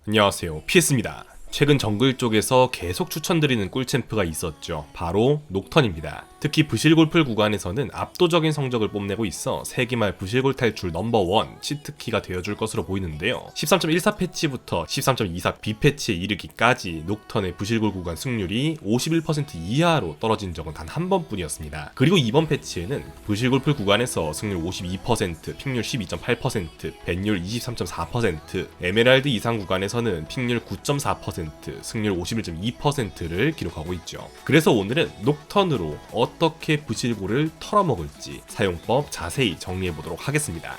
안녕하세요, PS입니다. 최근 정글 쪽에서 계속 추천드리는 꿀챔프가 있었죠. 바로 녹턴입니다. 특히 부실골풀 구간에서는 압도적인 성적을 뽐내고 있어 세기말 부실골 탈출 넘버원 치트키가 되어줄 것으로 보이는데요. 13.14 패치부터 13.24 B 패치에 이르기까지 녹턴의 부실골 구간 승률이 51% 이하로 떨어진 적은 단 한 번뿐이었습니다. 그리고 이번 패치에는 부실골풀 구간에서 승률 52%, 픽률 12.8%, 벤율 23.4%, 에메랄드 이상 구간에서는 픽률 9.4%, 승률 51.2%를 기록하고 있죠. 그래서 오늘은 녹턴으로 어떻게 부실골을 털어먹을지 사용법 자세히 정리해보도록 하겠습니다.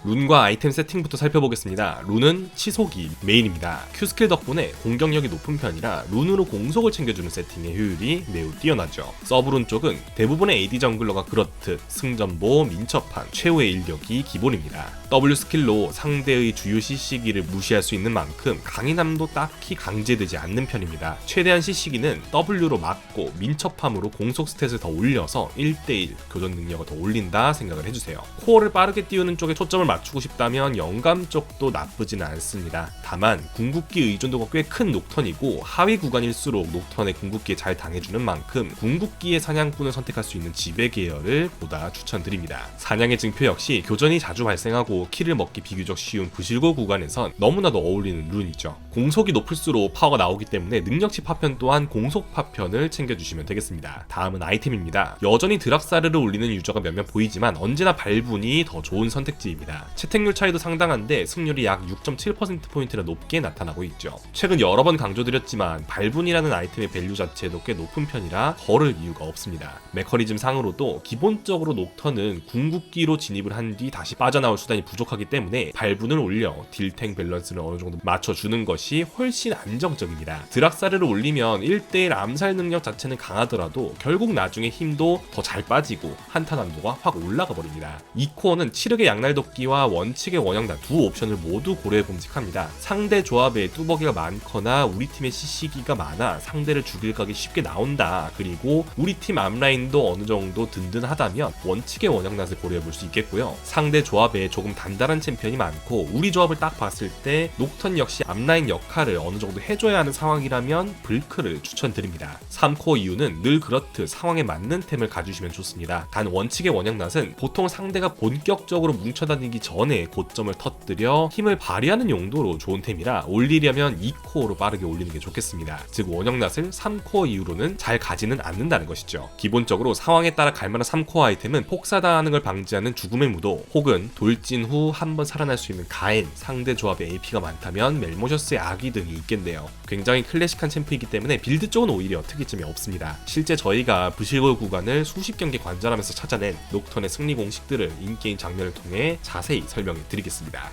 룬과 아이템 세팅부터 살펴보겠습니다. 룬은 치속이 메인입니다. Q스킬 덕분에 공격력이 높은 편이라 룬으로 공속을 챙겨주는 세팅의 효율이 매우 뛰어나죠. 서브룬 쪽은 대부분의 AD 정글러가 그렇듯 승전보, 민첩한, 최후의 인력이 기본입니다. W 스킬로 상대의 주요 CC기를 무시할 수 있는 만큼 강인함도 딱히 강제되지 않는 편입니다. 최대한 CC기는 W로 막고 민첩함으로 공속 스탯을 더 올려서 1대1 교전 능력을 더 올린다 생각을 해주세요. 코어를 빠르게 띄우는 쪽에 초점을 맞추고 싶다면 영감 쪽도 나쁘지는 않습니다. 다만 궁극기 의존도가 꽤 큰 녹턴이고 하위 구간일수록 녹턴의 궁극기에 잘 당해주는 만큼 궁극기의 사냥꾼을 선택할 수 있는 지배 계열을 보다 추천드립니다. 사냥의 증표 역시 교전이 자주 발생하고 킬을 먹기 비교적 쉬운 부실골 구간에선 너무나도 어울리는 룬이죠. 공속이 높을수록 파워가 나오기 때문에 능력치 파편 또한 공속 파편을 챙겨주시면 되겠습니다. 다음은 아이템입니다. 여전히 드락사르를 올리는 유저가 몇몇 보이지만 언제나 발분이 더 좋은 선택지입니다. 채택률 차이도 상당한데 승률이 약 6.7%포인트나 높게 나타나고 있죠. 최근 여러 번 강조드렸지만 발분이라는 아이템의 밸류 자체도 꽤 높은 편이라 거를 이유가 없습니다. 메커니즘 상으로도 기본적으로 녹턴은 궁극기로 진입을 한 뒤 다시 빠져나올 수단이 부족하기 때문에 발분을 올려 딜탱 밸런스를 어느 정도 맞춰주는 것이 훨씬 안정적입니다. 드락사르를 올리면 1대1 암살 능력 자체는 강하더라도 결국 나중에 힘도 더 잘 빠지고 한타 난도가 확 올라가 버립니다. 이 코어는 치르게 양날도끼와 원칙의 원형단 두 옵션을 모두 고려해 봄직합니다. 상대 조합에 뚜벅이가 많거나 우리 팀의 CC기가 많아 상대를 죽일 각이 쉽게 나온다. 그리고 우리 팀 앞라인도 어느 정도 든든하다면 원칙의 원형단을 고려해 볼 수 있겠고요. 상대 조합에 조금 단단한 챔피언이 많고 우리 조합을 딱 봤을 때 녹턴 역시 앞라인 역할을 어느 정도 해줘야 하는 상황이라면 불크를 추천드립니다. 3코어 이유는 늘 그렇듯 상황에 맞는 템을 가주시면 좋습니다. 단 원칙의 원형낫은 보통 상대가 본격적으로 뭉쳐다니기 전에 고점을 터뜨려 힘을 발휘하는 용도로 좋은 템이라 올리려면 2코어로 빠르게 올리는 게 좋겠습니다. 즉 원형낫을 3코어 이후로는 잘 가지는 않는다는 것이죠. 기본적으로 상황에 따라 갈만한 3코어 아이템은 폭사당하는 걸 방지하는 죽음의 무도 혹은 돌진 후 한번 살아날 수 있는 가엔, 상대 조합에 AP가 많다면 멜모셔스의 아기 등이 있겠네요. 굉장히 클래식한 챔프이기 때문에 빌드 쪽은 오히려 특이점이 없습니다. 실제 저희가 부실골 구간을 수십 경기 관전하면서 찾아낸 녹턴의 승리 공식들을 인게임 장면을 통해 자세히 설명해 드리겠습니다.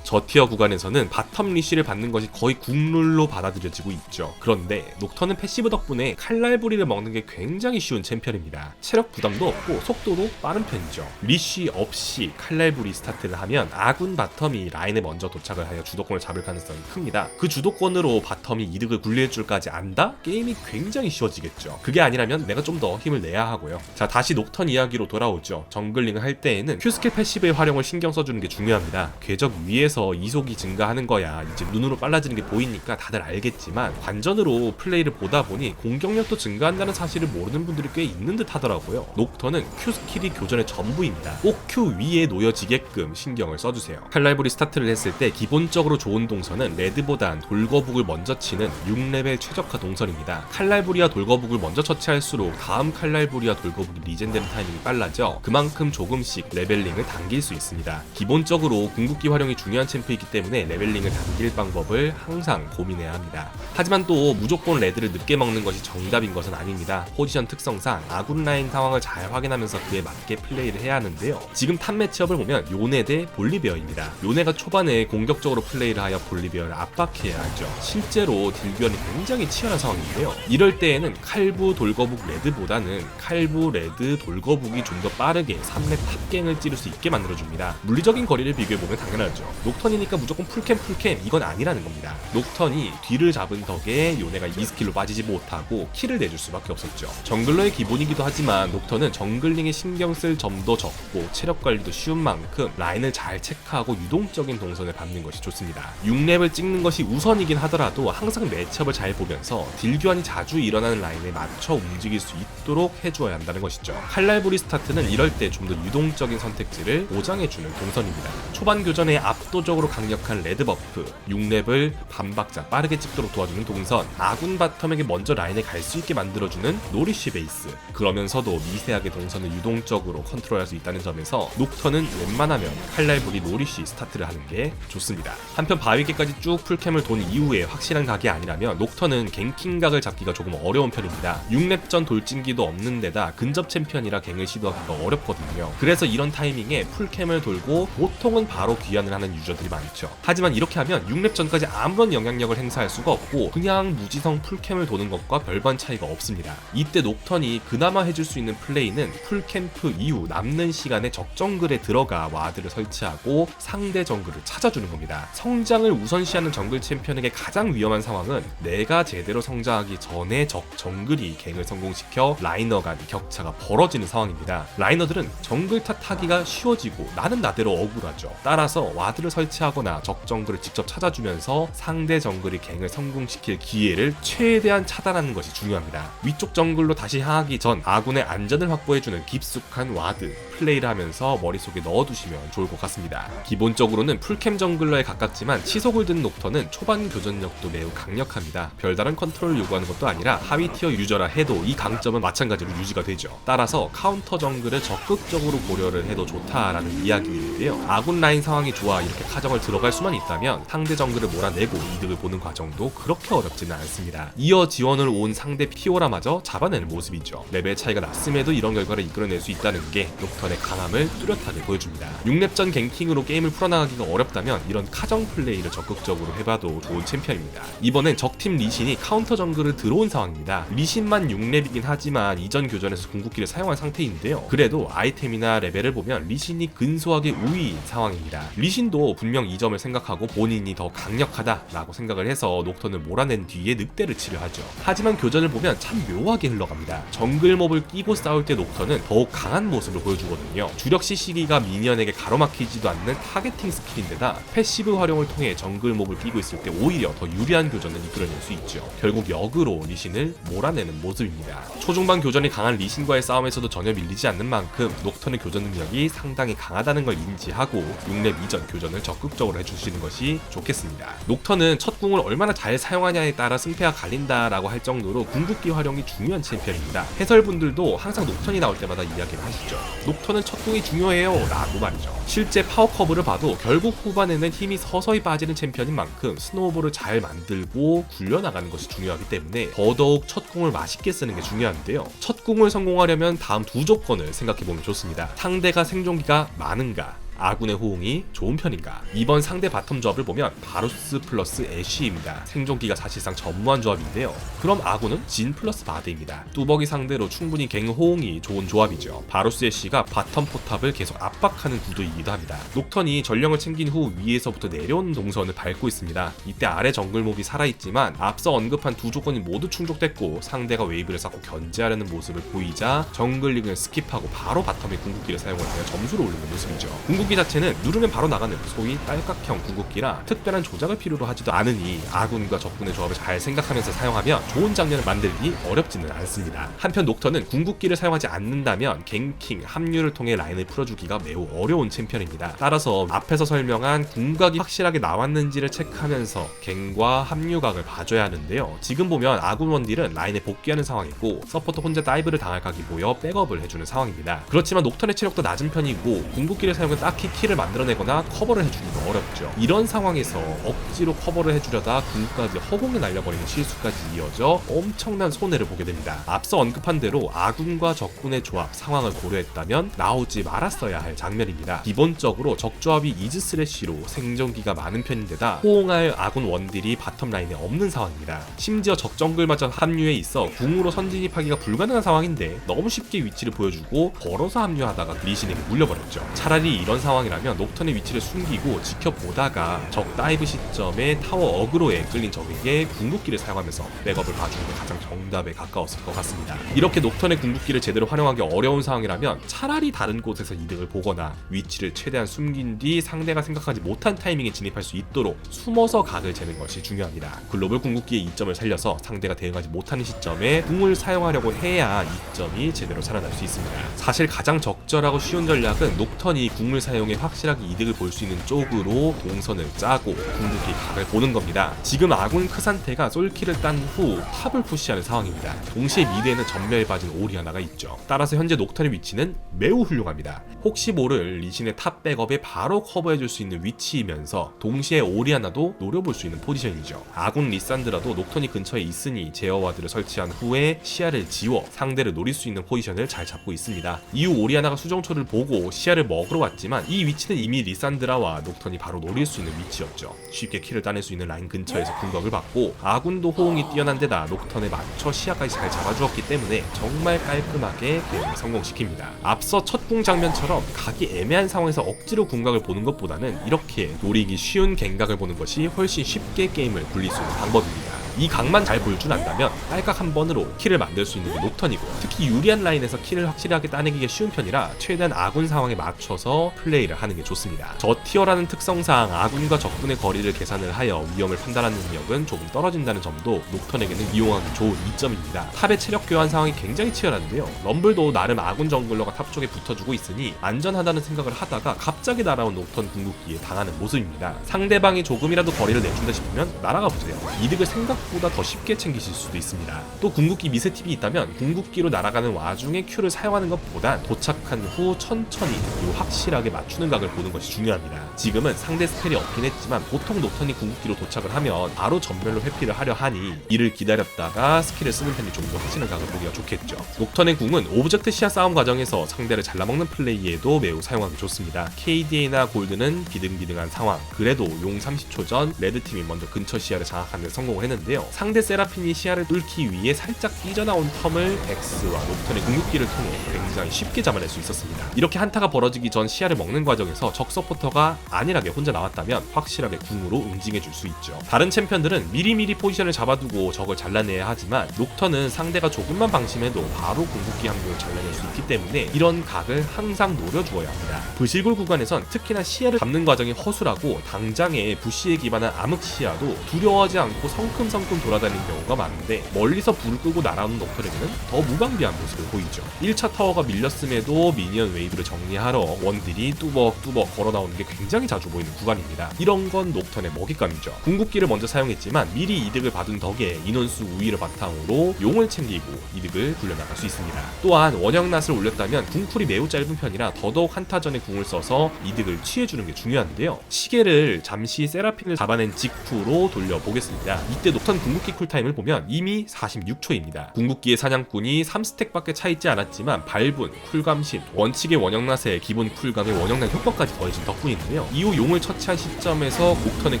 저티어 구간에서는 바텀 리쉬를 받는 것이 거의 국룰로 받아들여지고 있죠. 그런데 녹턴은 패시브 덕분에 칼날부리를 먹는 게 굉장히 쉬운 챔피언입니다. 체력 부담도 없고 속도도 빠른 편이죠. 리쉬 없이 칼날부리 스타트를 하면 아군 바텀이 라인에 먼저 도착을 하여 주도권을 잡을 가능성이 큽니다. 그 주도권으로 바텀이 이득을 굴릴 줄까지 안다? 게임이 굉장히 쉬워지겠죠. 그게 아니라면 내가 좀 더 힘을 내야 하고요. 자, 다시 녹턴 이야기로 돌아오죠. 정글링을 할 때에는 Q스킬 패시브의 활용을 신경 써주는 게 중요합니다. 궤적 위에서 이속이 증가하는 거야 이제 눈으로 빨라지는 게 보이니까 다들 알겠지만 관전으로 플레이를 보다 보니 공격력도 증가한다는 사실을 모르는 분들이 꽤 있는 듯 하더라고요. 녹턴은 Q 스킬이 교전의 전부입니다. 꼭 Q 위에 놓여지게끔 신경을 써주세요. 칼날부리 스타트를 했을 때 기본적으로 좋은 동선은 레드보단 돌거북을 먼저 치는 6레벨 최적화 동선입니다. 칼날부리와 돌거북을 먼저 처치할수록 다음 칼날부리와 돌거북이 리젠되는 타이밍이 빨라져 그만큼 조금씩 레벨링을 당길 수 있습니다. 기본적으로 궁극기 활용이 중요한 챔프이기 때문에 레벨링을 당길 방법을 항상 고민해야 합니다. 하지만 또 무조건 레드를 늦게 먹는 것이 정답인 것은 아닙니다. 포지션 특성상 아군 라인 상황을 잘 확인하면서 그에 맞게 플레이를 해야 하는데요. 지금 탑 매치업을 보면 요네 대 볼리베어입니다. 요네가 초반에 공격적으로 플레이를 하여 볼리베어를 압박해야 하죠. 실제로 딜교환이 굉장히 치열한 상황인데요. 이럴 때에는 칼부 돌거북 레드보다는 칼부 레드 돌거북이 좀 더 빠르게 3렙 탑갱을 찌를 수 있게 만들어줍니다. 물리적인 거리를 비교해보면 당연하죠. 녹턴이니까 무조건 풀캠 이건 아니라는 겁니다. 녹턴이 뒤를 잡은 덕에 요네가 이 스킬로 빠지지 못하고 킬을 내줄 수밖에 없었죠. 정글러의 기본이기도 하지만 녹턴은 정글링에 신경 쓸 점도 적고 체력 관리도 쉬운 만큼 라인을 잘 체크하고 유동적인 동선을 밟는 것이 좋습니다. 6렙을 찍는 것이 우선이긴 하더라도 항상 매치업을 잘 보면서 딜 교환이 자주 일어나는 라인에 맞춰 움직일 수 있도록 해주어야 한다는 것이죠. 칼날부리 스타트는 이럴 때 좀 더 유동적인 선택지를 보장해주는 동선입니다. 초반 교전에 압도적으로 강력한 레드 버프, 6렙을 반박자 빠르게 찍도록 도와주는 동선, 아군 바텀에게 먼저 라인에 갈 수 있게 만들어주는 노리쉬 베이스, 그러면서도 미세하게 동선을 유동적으로 컨트롤할 수 있다는 점에서 녹턴은 웬만하면 칼날부리 노리쉬 스타트를 하는 게 좋습니다. 한편 바위계까지 쭉 풀캠을 돈 이후에 확실한 각이 아니라면 녹턴은 갱킹각을 잡기가 조금 어려운 편입니다. 6렙전 돌진기도 없는 데다 근접 챔피언이라 갱을 시도하기가 어렵거든요. 그래서 이런 타이밍에 풀캠을 돌고 보통은 바로 귀환을 하는 유저들이 많죠. 하지만 이렇게 하면 6렙 전까지 아무런 영향력을 행사할 수가 없고 그냥 무지성 풀캠을 도는 것과 별반 차이가 없습니다. 이때 녹턴이 그나마 해줄 수 있는 플레이는 풀캠프 이후 남는 시간에 적정글에 들어가 와드를 설치하고 상대 정글을 찾아주는 겁니다. 성장을 우선시하는 정글 챔피언에게 가장 위험한 상황은 내가 제대로 성장하기 전에 적 정글이 갱을 성공시켜 라이너 간 격차가 벌어지는 상황입니다. 라이너들은 정글 탓하기가 쉬워지고 나는 나대로 억울하죠. 따라서 와드를 설치하거나 적 정글을 직접 찾아주면서 상대 정글이 갱을 성공시킬 기회를 최대한 차단하는 것이 중요합니다. 위쪽 정글로 다시 향하기 전 아군의 안전을 확보해주는 깊숙한 와드 플레이를 하면서 머릿속에 넣어두시면 좋을 것 같습니다. 기본적으로는 풀캠 정글러에 가깝지만 치속을 든 녹턴은 초반 교전력도 매우 강력합니다. 별다른 컨트롤을 요구하는 것도 아니라 하위 티어 유저라 해도 이 강점은 마찬가지로 유지가 되죠. 따라서 카운터 정글을 적극적으로 고려를 해도 좋다라는 이야기인데요. 아군 라인 상황이 좋아 이렇게 카정을 들어갈 수만 있다면 상대 정글을 몰아내고 이득을 보는 과정도 그렇게 어렵지는 않습니다. 이어 지원을 온 상대 피오라마저 잡아내는 모습이죠. 레벨 차이가 났음에도 이런 결과를 이끌어낼 수 있다는 게 녹턴의 강함을 뚜렷하게 보여줍니다. 6렙전 갱킹으로 게임을 풀어나가기가 어렵다면 이런 카정 플레이를 적극적으로 해봐도 좋은 챔피언입니다. 이번엔 적팀 리신이 카운터 정글을 들어온 상황입니다. 리신만 6렙이긴 하지만 이전 교전에서 궁극기를 사용한 상태인데요. 그래도 아이템이나 레벨을 보면 리신이 근소하게 우위인 상황입니다. 리신도 분명 이 점을 생각하고 본인이 더 강력하다라고 생각을 해서 녹턴을 몰아낸 뒤에 늑대를 치려 하죠. 하지만 교전을 보면 참 묘하게 흘러갑니다. 정글 몹을 끼고 싸울 때 녹턴은 더욱 강한 모습을 보여주거든요. 주력 CC기가 미니언에게 가로막히지도 않는 타겟팅 스킬인데다 패시브 활용을 통해 정글 몹을 끼고 있을 때 오히려 더 유리한 교전을 이끌어낼 수 있죠. 결국 역으로 리신을 몰아내는 모습입니다. 초중반 교전이 강한 리신과의 싸움에서도 전혀 밀리지 않는 만큼 녹턴의 교전 능력이 상당히 강하다는 걸 인지하고 6렙 이전 교전을 적극적으로 해주시는 것이 좋겠습니다. 녹턴은 첫 궁을 얼마나 잘 사용하냐에 따라 승패가 갈린다라고 할 정도로 궁극기 활용이 중요한 챔피언입니다. 해설분들도 항상 녹턴이 나올 때마다 이야기를 하시죠. 녹턴은 첫 궁이 중요해요 라고 말이죠. 실제 파워 커브를 봐도 결국 후반에는 힘이 서서히 빠지는 챔피언인 만큼 스노우볼을 잘 만들고 굴려나가는 것이 중요하기 때문에 더더욱 첫 궁을 맛있게 쓰는 게 중요한데요. 첫 궁을 성공하려면 다음 두 조건을 생각해보면 좋습니다. 상대가 생존기가 많은가, 아군의 호응이 좋은 편인가. 이번 상대 바텀 조합을 보면 바루스 플러스 애쉬입니다. 생존기가 사실상 전무한 조합인데요. 그럼 아군은 진 플러스 바드입니다. 뚜벅이 상대로 충분히 갱 호응이 좋은 조합이죠. 바루스 애쉬가 바텀 포탑을 계속 압박하는 구도이기도 합니다. 녹턴이 전령을 챙긴 후 위에서부터 내려오는 동선을 밟고 있습니다. 이때 아래 정글 몹이 살아있지만 앞서 언급한 두 조건이 모두 충족됐고 상대가 웨이브를 쌓고 견제하려는 모습을 보이자 정글링을 스킵하고 바로 바텀의 궁극기를 사용을 하여 점수를 올리는 모습이죠. 궁극기 자체는 누르면 바로 나가는 소위 딸깍형 궁극기라 특별한 조작을 필요로 하지도 않으니 아군과 적군의 조합을 잘 생각하면서 사용하면 좋은 장면을 만들기 어렵지는 않습니다. 한편 녹턴은 궁극기를 사용하지 않는다면 갱킹, 합류를 통해 라인을 풀어주기가 매우 어려운 챔피언입니다. 따라서 앞에서 설명한 궁각이 확실하게 나왔는지를 체크하면서 갱과 합류각을 봐줘야 하는데요. 지금 보면 아군 원딜은 라인에 복귀하는 상황이고 서포터 혼자 다이브를 당할 각이 보여 백업을 해주는 상황입니다. 그렇지만 녹턴의 체력도 낮은 편이고 궁극기를 사용해 딱히 킬을 만들어내거나 커버를 해주기가 어렵죠. 이런 상황에서 억지로 커버를 해주려다 궁까지 허공에 날려버리는 실수까지 이어져 엄청난 손해를 보게 됩니다. 앞서 언급한 대로 아군과 적군의 조합, 상황을 고려했다면 나오지 말았어야 할 장면입니다. 기본적으로 적조합이 이즈 스래시로 생존기가 많은 편인데다 호응할 아군 원딜이 바텀 라인에 없는 상황입니다. 심지어 적정글마저 합류해 있어 궁으로 선진입하기가 불가능한 상황인데 너무 쉽게 위치를 보여주고 걸어서 합류하다가 리신에게 물려버렸죠. 차라리 이런 상황이라면 녹턴의 위치를 숨기고 지켜보다가 적 다이브 시점에 타워 어그로에 끌린 적에게 궁극기를 사용하면서 백업을 봐주는 게 가장 정답에 가까웠을 것 같습니다. 이렇게 녹턴의 궁극기를 제대로 활용하기 어려운 상황이라면 차라리 다른 곳에서 이득을 보거나 위치를 최대한 숨긴 뒤 상대가 생각하지 못한 타이밍에 진입할 수 있도록 숨어서 각을 재는 것이 중요합니다. 글로벌 궁극기의 이점을 살려서 상대가 대응하지 못하는 시점에 궁을 사용하려고 해야 이점이 제대로 살아날 수 있습니다. 사실 가장 적절하고 쉬운 전략은 녹턴이 궁을 사용해 확실하게 이득을 볼 수 있는 쪽으로 동선을 짜고 궁극기 각을 보는 겁니다. 지금 아군 크산테가 솔킬을 딴 후 탑을 푸시하는 상황입니다. 동시에 미드에는 전멸받은 오리아나가 있죠. 따라서 현재 녹턴의 위치는 매우 훌륭합니다. 혹시 모를 리신의 탑 백업에 바로 커버해줄 수 있는 위치이면서 동시에 오리아나도 노려볼 수 있는 포지션이죠. 아군 리산드라도 녹턴이 근처에 있으니 제어와드를 설치한 후에 시야를 지워 상대를 노릴 수 있는 포지션을 잘 잡고 있습니다. 이후 오리아나가 수정초를 보고 시야를 먹으러 왔지만 이 위치는 이미 리산드라와 녹턴이 바로 노릴 수 있는 위치였죠. 쉽게 킬을 따낼 수 있는 라인 근처에서 궁각을 받고 아군도 호응이 뛰어난 데다 녹턴에 맞춰 시야까지 잘 잡아주었기 때문에 정말 깔끔하게 게임을 성공시킵니다. 앞서 첫 궁 장면처럼 각이 애매한 상황에서 억지로 궁각을 보는 것보다는 이렇게 노리기 쉬운 갱각을 보는 것이 훨씬 쉽게 게임을 굴릴 수 있는 방법입니다. 이 각만 잘 볼 줄 안다면 딸각 한 번으로 킬을 만들 수 있는 게 녹턴이고, 특히 유리한 라인에서 킬을 확실하게 따내기가 쉬운 편이라 최대한 아군 상황에 맞춰서 플레이를 하는 게 좋습니다. 저티어라는 특성상 아군과 적군의 거리를 계산을 하여 위험을 판단하는 능력은 조금 떨어진다는 점도 녹턴에게는 이용하기 좋은 이점입니다. 탑의 체력 교환 상황이 굉장히 치열한데요, 럼블도 나름 아군 정글러가 탑 쪽에 붙어주고 있으니 안전하다는 생각을 하다가 갑자기 날아온 녹턴 궁극기에 당하는 모습입니다. 상대방이 조금이라도 거리를 내준다 싶으면 날아가 보세요. 이득을 생각보다 더 쉽게 챙기실 수도 있습니다. 또 궁극기 미세 팁이 있다면 궁극기로 날아가는 와중에 Q를 사용하는 것보단 도착한 후 천천히 그리고 확실하게 맞추는 각을 보는 것이 중요합니다. 지금은 상대 스펠이 없긴 했지만 보통 녹턴이 궁극기로 도착을 하면 바로 전멸로 회피를 하려 하니 이를 기다렸다가 스킬을 쓰는 편이 좀 더 하시는 각을 보기가 좋겠죠. 녹턴의 궁은 오브젝트 시야 싸움 과정에서 상대를 잘라먹는 플레이에도 매우 사용하기 좋습니다. KDA나 골드는 비등비등한 상황, 그래도 용 30초 전 레드팀이 먼저 근처 시야를 장악하는 데 성공을 했는데요, 상대 세라핀이 시야를 뚫기 위해 살짝 삐져나온 텀을 X와 녹턴의 궁극기를 통해 굉장히 쉽게 잡아낼 수 있었습니다. 이렇게 한타가 벌어지기 전 시야를 먹는 과정에서 적 서포터가 안일하게 혼자 나왔다면 확실하게 궁으로 응징해줄 수 있죠. 다른 챔피언들은 미리미리 포지션을 잡아두고 적을 잘라내야 하지만 녹턴은 상대가 조금만 방심해도 바로 궁극기 한 명을 잘라낼 수 있기 때문에 이런 각을 항상 노려주어야 합니다. 부실골 구간에선 특히나 시야를 잡는 과정이 허술하고 당장에 부시에 기반한 암흑 시야도 두려워하지 않고 성큼성큼 돌아다니는 경우가 많은데 멀리서 불을 끄고 날아오는 녹턴에게는 더 무방비한 모습을 보이죠. 1차 타워가 밀렸음에도 미니언 웨이브를 정리하러 원딜이 뚜벅뚜벅 걸어나오는 게 굉장히 자주 보이는 구간입니다. 이런 건 녹턴의 먹잇감이죠. 궁극기를 먼저 사용했지만 미리 이득을 받은 덕에 인원수 우위를 바탕으로 용을 챙기고 이득을 굴려나갈 수 있습니다. 또한 원형낫을 올렸다면 궁풀이 매우 짧은 편이라 더더욱 한타전에 궁을 써서 이득을 취해주는 게 중요한데요, 시계를 잠시 세라핀을 잡아낸 직후로 돌려보겠습니다. 이때 녹턴 궁극기 쿨타임을 보면 이미 46초입니다. 궁극기의 사냥꾼이 3스택밖에 차있지 않았지만 발분, 쿨감신, 원칙의 원형낫에 기본 쿨감의 원형낫 효과까지 더해진 덕분인데요, 이후 용을 처치한 시점에서 녹턴의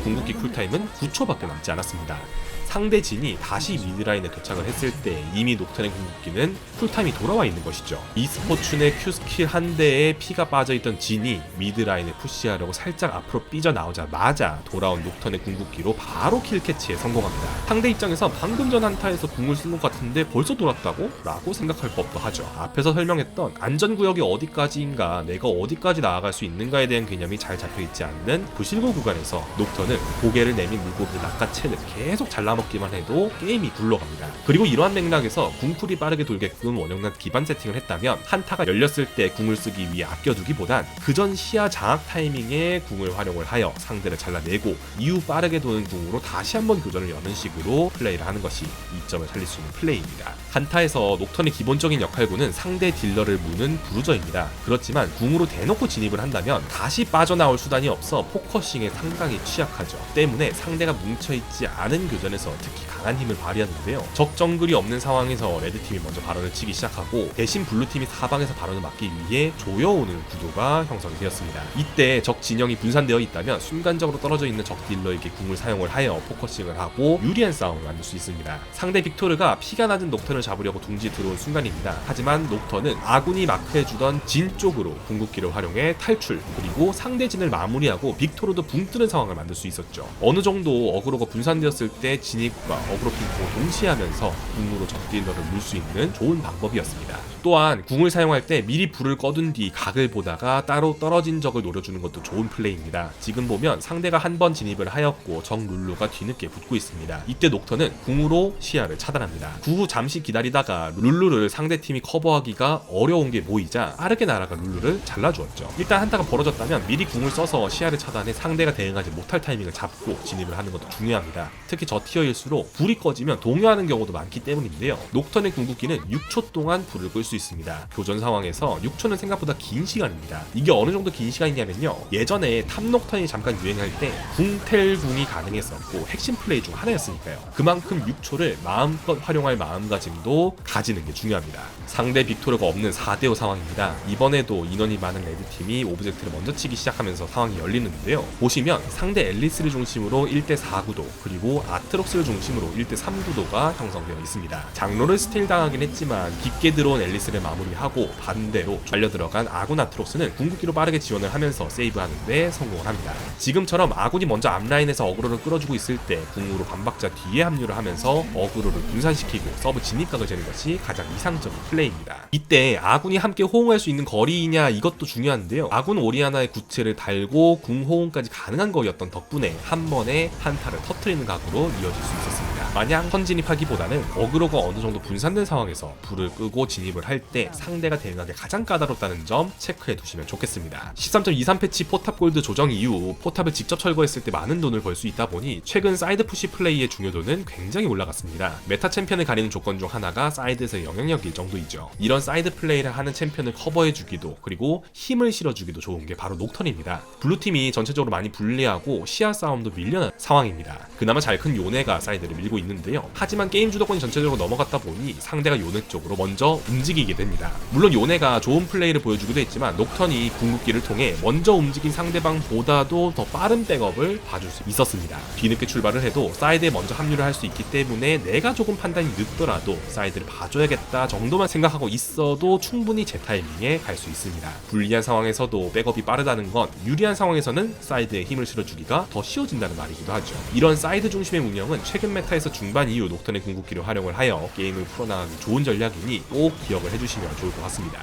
궁극기 쿨타임은 9초밖에 남지 않았습니다. 상대 진이 다시 미드라인에 도착을 했을 때 이미 녹턴의 궁극기는 쿨타임이 돌아와 있는 것이죠. 이스포춘의 Q스킬 한 대에 피가 빠져있던 진이 미드라인에 푸시하려고 살짝 앞으로 삐져나오자마자 돌아온 녹턴의 궁극기로 바로 킬캐치에 성공합니다. 상대 입장에서 방금 전 한타에서 궁을 쓴 것 같은데 벌써 돌았다고? 라고 생각할 법도 하죠. 앞에서 설명했던 안전구역이 어디까지인가, 내가 어디까지 나아갈 수 있는가에 대한 개념이 잘 잡혀있지 않는 부실골 구간에서 녹턴은 고개를 내민 물고기를 낚아채듯 계속 잘라먹기만 해도 게임이 굴러갑니다. 그리고 이러한 맥락에서 궁풀이 빠르게 돌게끔 원형낫 기반 세팅을 했다면 한타가 열렸을 때 궁을 쓰기 위해 아껴두기보단 그전 시야 장악 타이밍에 궁을 활용을 하여 상대를 잘라내고 이후 빠르게 도는 궁으로 다시 한번 교전을 여는 식으로 플레이를 하는 것이 이점을 살릴 수 있는 플레이입니다. 한타에서 녹턴의 기본적인 역할군은 상대 딜러를 무는 브루저입니다. 그렇지만 궁으로 대놓고 진입을 한다면 다시 빠져나올 수단이 없어 포커싱에 상당히 취약하죠. 때문에 상대가 뭉쳐있지 않은 교전에서 상황에서 특히 강한 힘을 발휘하는데요. 적 정글이 없는 상황에서 레드팀이 먼저 바론을 치기 시작하고 대신 블루팀이 사방에서 바론을 막기 위해 조여오는 구도가 형성이 되었습니다. 이때 적 진영이 분산되어 있다면 순간적으로 떨어져 있는 적 딜러에게 궁을 사용을 하여 포커싱을 하고 유리한 싸움을 만들 수 있습니다. 상대 빅토르가 피가 낮은 녹턴을 잡으려고 둥지에 들어온 순간입니다. 하지만 녹턴은 아군이 마크해주던 진 쪽으로 궁극기를 활용해 탈출, 그리고 상대 진을 마무리하고 빅토르도 붕 뜨는 상황을 만들 수 있었죠. 어느 정도 어그로가 분산되었을 때 진입과 어그로 핑퐁을 동시에 하면서 궁으로 적 딜러를 물 수 있는 좋은 방법이었습니다. 또한 궁을 사용할 때 미리 불을 꺼둔 뒤 각을 보다가 따로 떨어진 적을 노려주는 것도 좋은 플레이입니다. 지금 보면 상대가 한 번 진입을 하였고 적 룰루가 뒤늦게 붙고 있습니다. 이때 녹턴은 궁으로 시야를 차단합니다. 그 후 잠시 기다리다가 룰루를 상대팀이 커버하기가 어려운 게 보이자 빠르게 날아가 룰루를 잘라주었죠. 일단 한타가 벌어졌다면 미리 궁을 써서 시야를 차단해 상대가 대응하지 못할 타이밍을 잡고 진입을 하는 것도 중요합니다. 특히 저 티어일수록 불이 꺼지면 동요하는 경우도 많기 때문인데요. 녹턴의 궁극기는 6초 동안 불을 끌 수 있습니다. 교전 상황에서 6초는 생각보다 긴 시간입니다. 이게 어느 정도 긴 시간이냐면요, 예전에 탑 녹턴이 잠깐 유행할 때 궁텔 궁이 가능했었고 핵심 플레이 중 하나였으니까요. 그만큼 6초를 마음껏 활용할 마음가짐도 가지는 게 중요합니다. 상대 빅토르가 없는 4대5 상황입니다. 이번에도 인원이 많은 레드팀이 오브젝트를 먼저 치기 시작하면서 상황이 열리는데요. 보시면 상대 앨리스를 중심으로 1대4 구도, 그리고 아트록스를 중심으로 1대3 구도가 형성되어 있습니다. 장로를 스틸 당하긴 했지만 깊게 들어온 앨리스를 마무리하고 반대로 잘려 들어간 아군 아트록스는 궁극기로 빠르게 지원을 하면서 세이브하는데 성공을 합니다. 지금처럼 아군이 먼저 앞라인에서 어그로를 끌어주고 있을 때 궁으로 반박자 뒤에 합류를 하면서 어그로를 분산시키고 서브 진입각을 재는 것이 가장 이상적인 플레이입니다. 이때 아군이 함께 호응할 수 있는 거리이냐, 이것도 중요한데요. 아군 오리아나의 구체를 달고 궁 호응까지 가능한 거였던 덕분에 한 번에 한타를 터트리는 각으로 이어질 수 있었습니다. 마냥 선진입하기보다는 어그로가 어느 정도 분산된 상황에서 불을 끄고 진입을 할 때 상대가 대응하기 가장 까다롭다는 점 체크해 두시면 좋겠습니다. 13.23 패치 포탑 골드 조정 이후 포탑을 직접 철거했을 때 많은 돈을 벌 수 있다 보니 최근 사이드 푸시 플레이의 중요도는 굉장히 올라갔습니다. 메타 챔피언을 가리는 조건 중 하나가 사이드에서의 영향력일 정도이죠. 이런 사이드 플레이를 하는 챔피언을 커버해주기도, 그리고 힘을 실어주기도 좋은 게 바로 녹턴입니다. 블루팀이 전체적으로 많이 불리하고 시야 싸움도 밀려난 상황입니다. 그나마 잘 큰 요네가 사이드를 밀고 있는데요. 하지만 게임 주도권이 전체적으로 넘어갔다 보니 상대가 요네 쪽으로 먼저 움직이게 됩니다. 물론 요네가 좋은 플레이를 보여주기도 했지만 녹턴이 궁극기를 통해 먼저 움직인 상대방보다도 더 빠른 백업을 봐줄 수 있었습니다. 뒤늦게 출발을 해도 사이드에 먼저 합류를 할 수 있기 때문에 내가 조금 판단이 늦더라도 사이드를 봐줘야겠다 정도만 생각하고 있어도 충분히 제 타이밍에 갈 수 있습니다. 불리한 상황에서도 백업이 빠르다는 건 유리한 상황에서는 사이드에 힘을 실어주기가 더 쉬워진다는 말이기도 하죠. 이런 사이드 중심의 운영은 최근 메타에서 중반 이후 녹턴의 궁극기를 활용을 하여 게임을 풀어나가기 좋은 전략이니 꼭 기억을 해주시면 좋을 것 같습니다.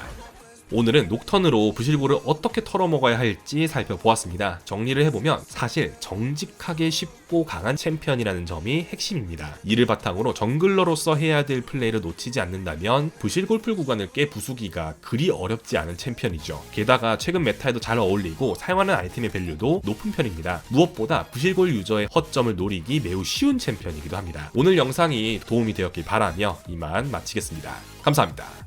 오늘은 녹턴으로 부실골을 어떻게 털어먹어야 할지 살펴보았습니다. 정리를 해보면 사실 정직하게 쉽고 강한 챔피언이라는 점이 핵심입니다. 이를 바탕으로 정글러로서 해야 될 플레이를 놓치지 않는다면 부실골풀 구간을 깨 부수기가 그리 어렵지 않은 챔피언이죠. 게다가 최근 메타에도 잘 어울리고 사용하는 아이템의 밸류도 높은 편입니다. 무엇보다 부실골 유저의 허점을 노리기 매우 쉬운 챔피언이기도 합니다. 오늘 영상이 도움이 되었길 바라며 이만 마치겠습니다. 감사합니다.